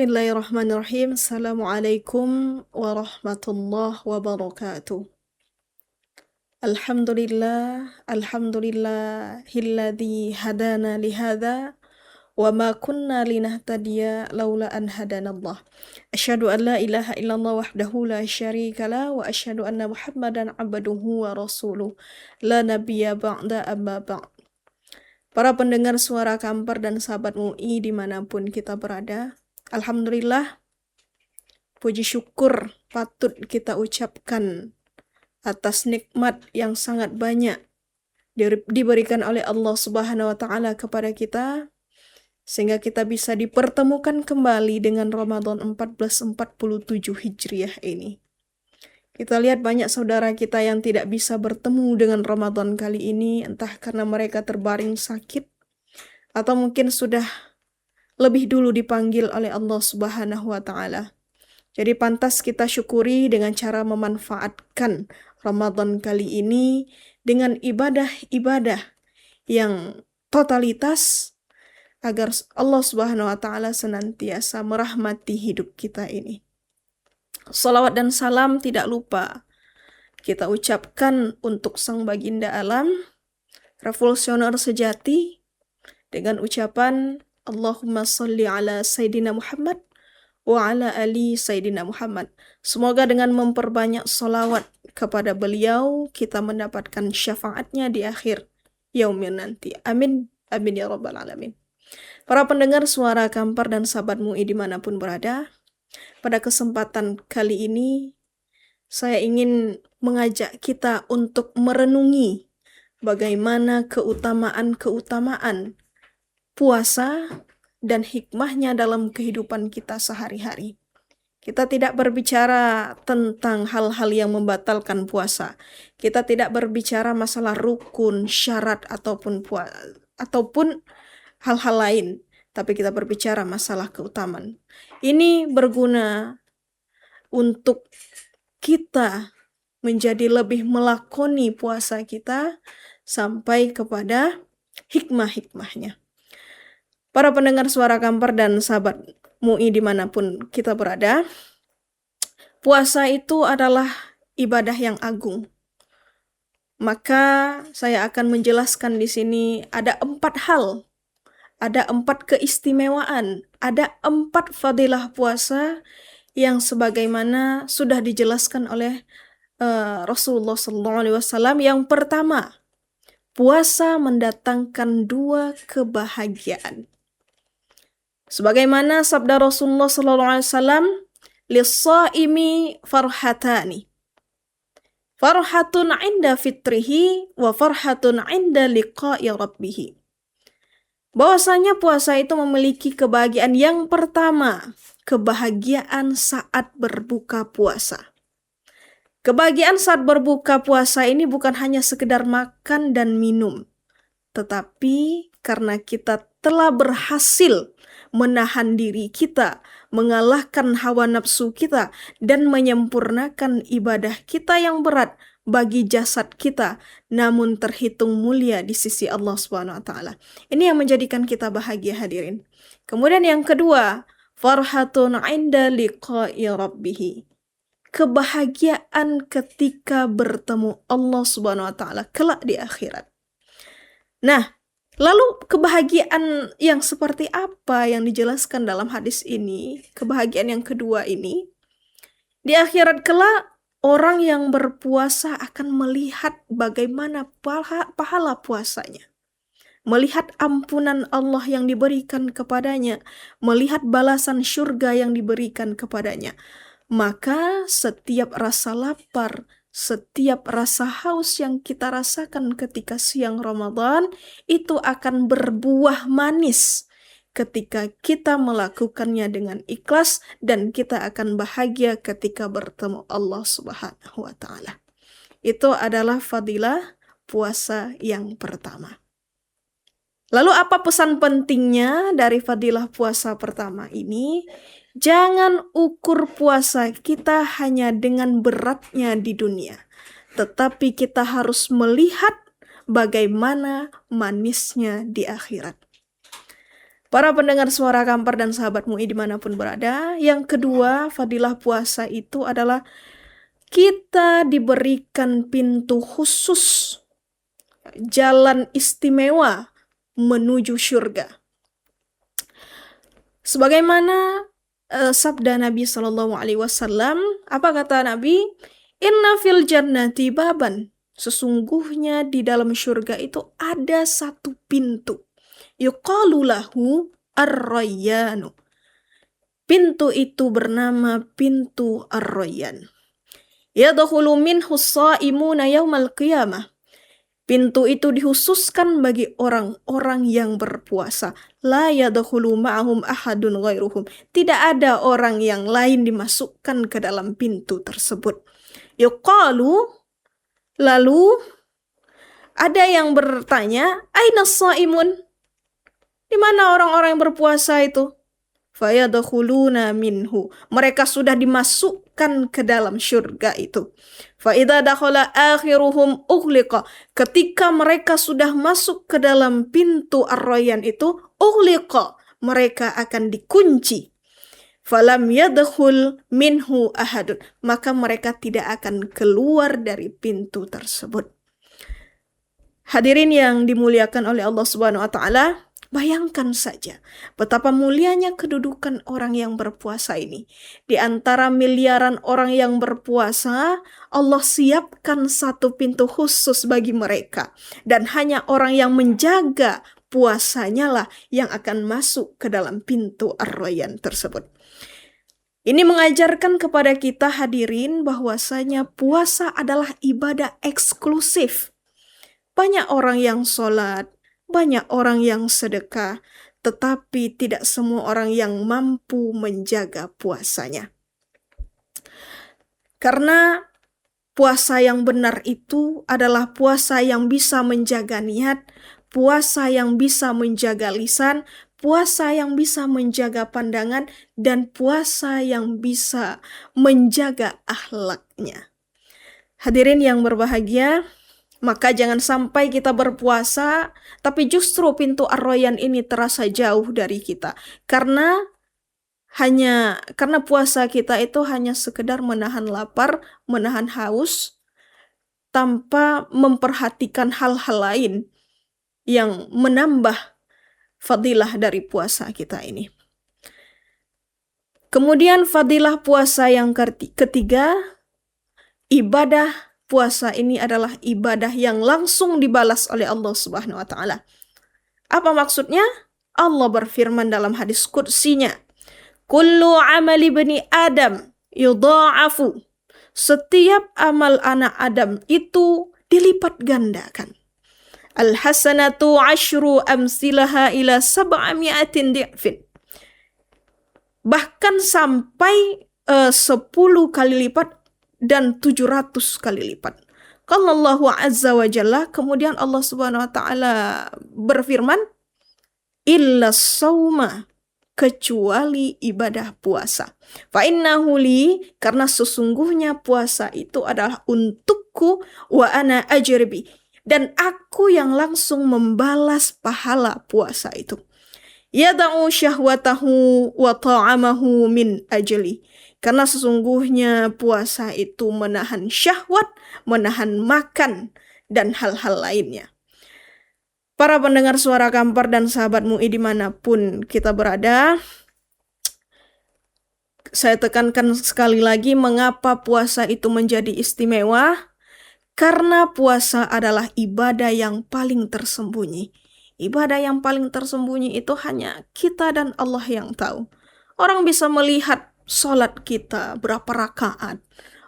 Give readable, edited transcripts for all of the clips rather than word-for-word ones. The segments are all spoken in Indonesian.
Bismillahirrahmanirrahim. Assalamualaikum warahmatullahi wabarakatuh. Alhamdulillahilladzi hadana lihadza wa ma kunna linahtadiya laula an hadanallah. Asyhadu an la ilaha illallah wahdahu la syarikalah wa asyhadu anna Muhammadan abduhu wa rasuluh. La nabiyya ba'da amma ba'd. Para pendengar suara Kampar dan sahabat MUI dimanapun kita berada, alhamdulillah, puji syukur patut kita ucapkan atas nikmat yang sangat banyak diberikan oleh Allah Subhanahu wa Ta'ala kepada kita, sehingga kita bisa dipertemukan kembali dengan Ramadan 1447 Hijriah ini. Kita lihat banyak saudara kita yang tidak bisa bertemu dengan Ramadan kali ini, entah karena mereka terbaring sakit, atau mungkin sudah lebih dulu dipanggil oleh Allah Subhanahu wa Ta'ala. Jadi pantas kita syukuri dengan cara memanfaatkan Ramadan kali ini dengan ibadah-ibadah yang totalitas, agar Allah Subhanahu wa Ta'ala senantiasa merahmati hidup kita ini. Salawat dan salam tidak lupa kita ucapkan untuk Sang Baginda Alam, revolusioner sejati, dengan ucapan Allahumma salli ala Sayyidina Muhammad wa ala ali Sayyidina Muhammad. Semoga dengan memperbanyak salawat kepada beliau, kita mendapatkan syafaatnya di akhir yaumil nanti. Amin. Amin ya rabbal alamin. Para pendengar suara Kampar dan sahabat MUI dimanapun berada, pada kesempatan kali ini saya ingin mengajak kita untuk merenungi bagaimana keutamaan puasa dan hikmahnya dalam kehidupan kita sehari-hari. Kita tidak berbicara tentang hal-hal yang membatalkan puasa. Kita tidak berbicara masalah rukun, syarat ataupun hal-hal lain, tapi kita berbicara masalah keutamaan. Ini berguna untuk kita menjadi lebih melakoni puasa kita sampai kepada hikmah-hikmahnya. Para pendengar suara Kampar dan sahabat MUI dimanapun kita berada, puasa itu adalah ibadah yang agung. Maka saya akan menjelaskan di sini ada 4 hal. Ada 4 keistimewaan, ada 4 fadilah puasa yang sebagaimana sudah dijelaskan oleh Rasulullah SAW. Yang pertama, puasa mendatangkan 2 kebahagiaan. Sebagaimana sabda Rasulullah SAW, lis-shaimi farhatani. Farhatun 'inda fitrihi wa farhatun 'inda liqa'i rabbih. Bahwasanya puasa itu memiliki kebahagiaan. Yang pertama, kebahagiaan saat berbuka puasa. Kebahagiaan saat berbuka puasa ini bukan hanya sekedar makan dan minum, tetapi karena kita telah berhasil menahan diri kita, mengalahkan hawa nafsu kita, dan menyempurnakan ibadah kita yang berat bagi jasad kita, namun terhitung mulia di sisi Allah Subhanahu wa Ta'ala. Ini yang menjadikan kita bahagia, hadirin. Kemudian yang kedua, farhatun 'inda liqa'i rabbih. Kebahagiaan ketika bertemu Allah Subhanahu wa Ta'ala kelak di akhirat. Nah, lalu kebahagiaan yang seperti apa yang dijelaskan dalam hadis ini? Kebahagiaan yang kedua ini, di akhirat kelak orang yang berpuasa akan melihat bagaimana pahala puasanya. Melihat ampunan Allah yang diberikan kepadanya. Melihat balasan syurga yang diberikan kepadanya. Maka setiap rasa lapar, setiap rasa haus yang kita rasakan ketika siang Ramadan, itu akan berbuah manis ketika kita melakukannya dengan ikhlas, dan kita akan bahagia ketika bertemu Allah Subhanahu wa Ta'ala. Itu adalah fadilah puasa yang pertama. Lalu apa pesan pentingnya dari fadilah puasa pertama ini? Jangan ukur puasa kita hanya dengan beratnya di dunia, tetapi kita harus melihat bagaimana manisnya di akhirat. Para pendengar Suara Kampar dan sahabat MUI dimanapun berada, yang kedua, fadilah puasa itu adalah kita diberikan pintu khusus, jalan istimewa menuju surga. Sebagaimana sabda Nabi SAW, apa kata Nabi? Inna fil jannati baban. Sesungguhnya di dalam surga itu ada satu pintu. Yuqalu lahu ar-rayyanu. Pintu itu bernama pintu ar-rayyan. Yadkhulu minhu as-sha'imuna yaumal qiyamah. Pintu itu dikhususkan bagi orang-orang yang berpuasa. La yadkhulu ma'ahum ahadun ghairuhum. Tidak ada orang yang lain dimasukkan ke dalam pintu tersebut. Yuqalu, lalu ada yang bertanya, aina as-sha'imun? Di mana orang-orang yang berpuasa itu? Fayadkhuluna minhu. Mereka sudah dimasukkan ke dalam surga itu. Fa idza dakhala akhiruhum ughliqa. Ketika mereka sudah masuk ke dalam pintu ar-rayyan itu, ughliqa, mereka akan dikunci. Falam yadkhul minhu ahadun. Maka mereka tidak akan keluar dari pintu tersebut. Hadirin yang dimuliakan oleh Allah Subhanahu wa taala, bayangkan saja betapa mulianya kedudukan orang yang berpuasa ini. Di antara miliaran orang yang berpuasa, Allah siapkan satu pintu khusus bagi mereka. Dan hanya orang yang menjaga puasanya lah yang akan masuk ke dalam pintu ar-rayyan tersebut. Ini mengajarkan kepada kita hadirin bahwasanya puasa adalah ibadah eksklusif. Banyak orang yang sholat, banyak orang yang sedekah, tetapi tidak semua orang yang mampu menjaga puasanya. Karena puasa yang benar itu adalah puasa yang bisa menjaga niat, puasa yang bisa menjaga lisan, puasa yang bisa menjaga pandangan, dan puasa yang bisa menjaga akhlaknya. Hadirin yang berbahagia, maka jangan sampai kita berpuasa, tapi justru pintu ar-rayyan ini terasa jauh dari kita. Karena puasa kita itu hanya sekedar menahan lapar, menahan haus, tanpa memperhatikan hal-hal lain yang menambah fadilah dari puasa kita ini. Kemudian fadilah puasa yang ketiga, ibadah puasa ini adalah ibadah yang langsung dibalas oleh Allah Subhanahu wa taala. Apa maksudnya? Allah berfirman dalam hadis qudsinya, "Kullu amali bani Adam yudha'afu." Setiap amal anak Adam itu dilipat gandakan. Al-hasanatu asyru amsilaha ila sab'ami'atin di'fin. Bahkan sampai 10 kali lipat dan 700 kali lipat. Qala Allah Azza wa Jalla, kemudian Allah Subhanahu wa taala berfirman, illa sauma, kecuali ibadah puasa. Fa innahu li, karena sesungguhnya puasa itu adalah untukku, wa ana ajribi, dan aku yang langsung membalas pahala puasa itu. Yada'u syahwatahu wa ta'amahu min ajli. Karena sesungguhnya puasa itu menahan syahwat, menahan makan, dan hal-hal lainnya. Para pendengar Suara Kampar dan sahabat MUI dimanapun kita berada, saya tekankan sekali lagi mengapa puasa itu menjadi istimewa. Karena puasa adalah ibadah yang paling tersembunyi. Ibadah yang paling tersembunyi itu hanya kita dan Allah yang tahu. Orang bisa melihat sholat kita berapa rakaat.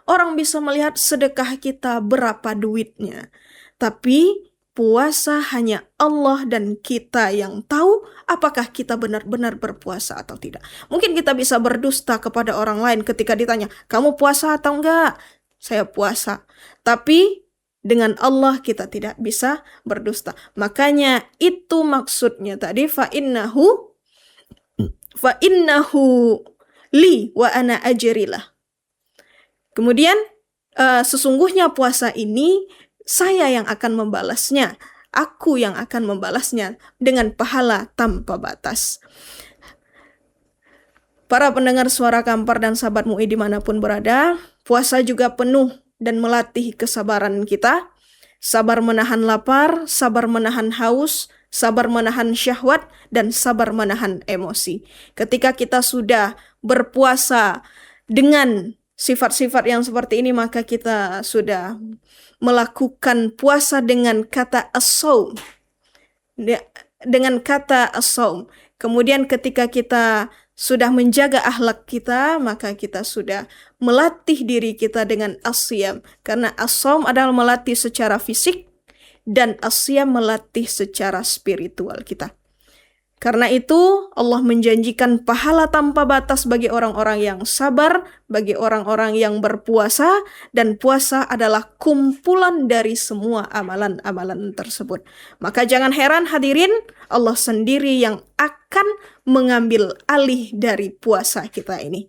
Orang bisa melihat sedekah kita berapa duitnya. Tapi puasa hanya Allah dan kita yang tahu apakah kita benar-benar berpuasa atau tidak. Mungkin kita bisa berdusta kepada orang lain ketika ditanya, kamu puasa atau enggak? Saya puasa. Tapi dengan Allah kita tidak bisa berdusta. Makanya itu maksudnya tadi, fa'innahu li wa ana ajrilah. Kemudian sesungguhnya puasa ini saya yang akan membalasnya. Aku yang akan membalasnya dengan pahala tanpa batas. Para pendengar Suara Kampar dan sahabat MUI dimanapun berada, puasa juga penuh dan melatih kesabaran kita. Sabar menahan lapar, sabar menahan haus, sabar menahan syahwat, dan sabar menahan emosi. Ketika kita sudah berpuasa dengan sifat-sifat yang seperti ini, maka kita sudah melakukan puasa dengan kata as-saum. Dengan kata as-saum. Kemudian ketika kita sudah menjaga akhlak kita, maka kita sudah melatih diri kita dengan as-siyam. Karena as-saum adalah melatih secara fisik dan as-siyam melatih secara spiritual kita. Karena itu Allah menjanjikan pahala tanpa batas bagi orang-orang yang sabar, bagi orang-orang yang berpuasa, dan puasa adalah kumpulan dari semua amalan-amalan tersebut. Maka jangan heran hadirin, Allah sendiri yang akan mengambil alih dari puasa kita ini.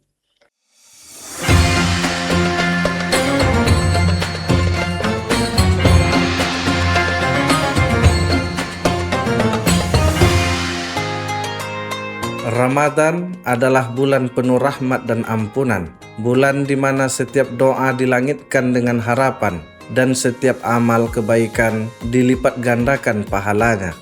Ramadan adalah bulan penuh rahmat dan ampunan, bulan di mana setiap doa dilangitkan dengan harapan dan setiap amal kebaikan dilipat gandakan pahalanya.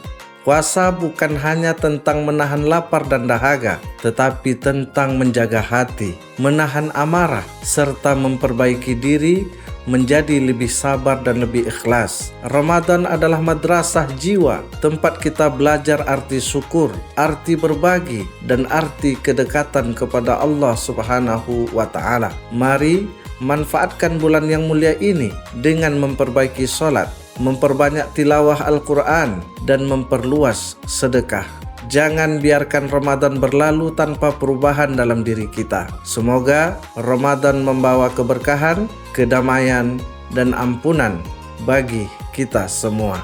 Puasa bukan hanya tentang menahan lapar dan dahaga, tetapi tentang menjaga hati, menahan amarah, serta memperbaiki diri menjadi lebih sabar dan lebih ikhlas. Ramadan adalah madrasah jiwa, tempat kita belajar arti syukur, arti berbagi, dan arti kedekatan kepada Allah Subhanahu wa Ta'ala. Mari manfaatkan bulan yang mulia ini dengan memperbaiki sholat, memperbanyak tilawah Al-Quran, dan memperluas sedekah. Jangan biarkan Ramadan berlalu tanpa perubahan dalam diri kita. Semoga Ramadan membawa keberkahan, kedamaian, dan ampunan bagi kita semua.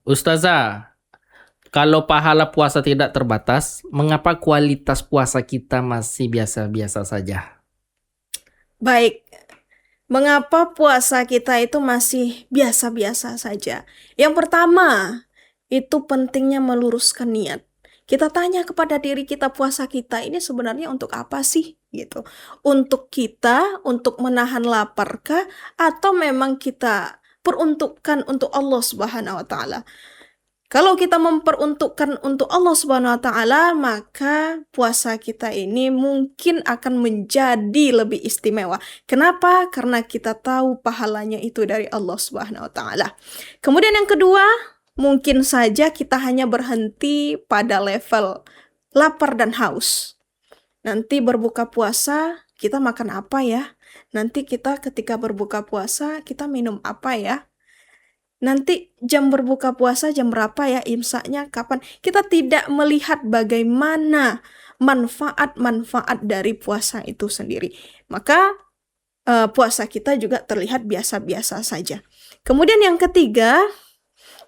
Ustazah, kalau pahala puasa tidak terbatas, mengapa kualitas puasa kita masih biasa-biasa saja? Baik, mengapa puasa kita itu masih biasa-biasa saja? Yang pertama, itu pentingnya meluruskan niat. Kita tanya kepada diri kita, puasa kita ini sebenarnya untuk apa sih? Gitu. Untuk kita, untuk menahan lapar kah? Atau memang kita peruntukkan untuk Allah Subhanahu wa Ta'ala? Kalau kita memperuntukkan untuk Allah Subhanahu wa Ta'ala, maka puasa kita ini mungkin akan menjadi lebih istimewa. Kenapa? Karena kita tahu pahalanya itu dari Allah Subhanahu wa Ta'ala. Kemudian yang kedua, mungkin saja kita hanya berhenti pada level lapar dan haus. Nanti berbuka puasa, kita makan apa ya? Nanti kita ketika berbuka puasa, kita minum apa ya? Nanti jam berbuka puasa jam berapa ya, imsaknya kapan? Kita tidak melihat bagaimana manfaat-manfaat dari puasa itu sendiri. Maka puasa kita juga terlihat biasa-biasa saja. Kemudian yang ketiga,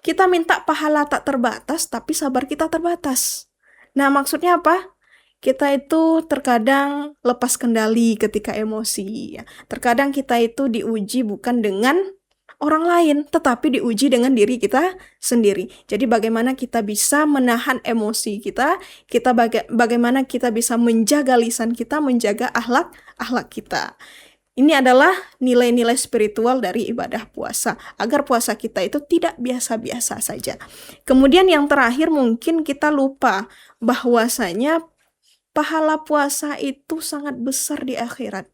kita minta pahala tak terbatas, tapi sabar kita terbatas. Nah, maksudnya apa? Kita itu terkadang lepas kendali ketika emosi. Terkadang kita itu diuji bukan dengan orang lain, tetapi diuji dengan diri kita sendiri. Jadi bagaimana kita bisa menahan emosi kita, bagaimana kita bisa menjaga lisan kita, menjaga akhlak kita. Ini adalah nilai-nilai spiritual dari ibadah puasa, agar puasa kita itu tidak biasa-biasa saja. Kemudian yang terakhir, mungkin kita lupa bahwasanya pahala puasa itu sangat besar di akhirat.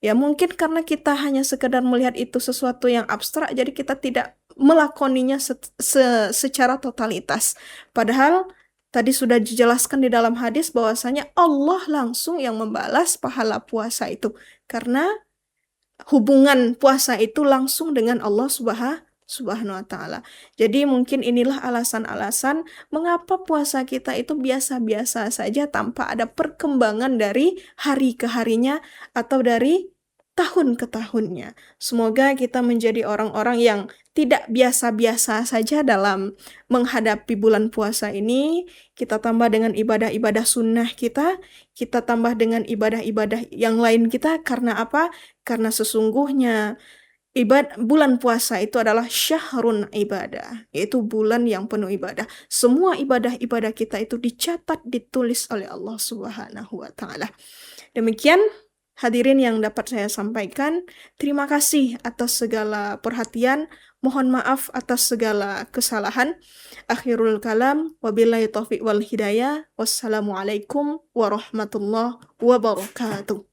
Ya mungkin karena kita hanya sekedar melihat itu sesuatu yang abstrak, jadi kita tidak melakoninya secara totalitas. Padahal tadi sudah dijelaskan di dalam hadis bahwasanya Allah langsung yang membalas pahala puasa itu. Karena hubungan puasa itu langsung dengan Allah Subhanahu wa Ta'ala. Jadi mungkin inilah alasan-alasan mengapa puasa kita itu biasa-biasa saja tanpa ada perkembangan dari hari ke harinya atau dari tahun ke tahunnya. Semoga kita menjadi orang-orang yang tidak biasa-biasa saja dalam menghadapi bulan puasa ini. Kita tambah dengan ibadah-ibadah sunnah kita tambah dengan ibadah-ibadah yang lain kita. Karena apa? Karena sesungguhnya bulan puasa itu adalah syahrun ibadah, yaitu bulan yang penuh ibadah. Semua ibadah-ibadah kita itu dicatat, ditulis oleh Allah Subhanahu wa taala. Demikian hadirin yang dapat saya sampaikan. Terima kasih atas segala perhatian. Mohon maaf atas segala kesalahan. Akhirul kalam, wabillahi taufiq wal hidayah. Wassalamualaikum warahmatullahi wabarakatuh.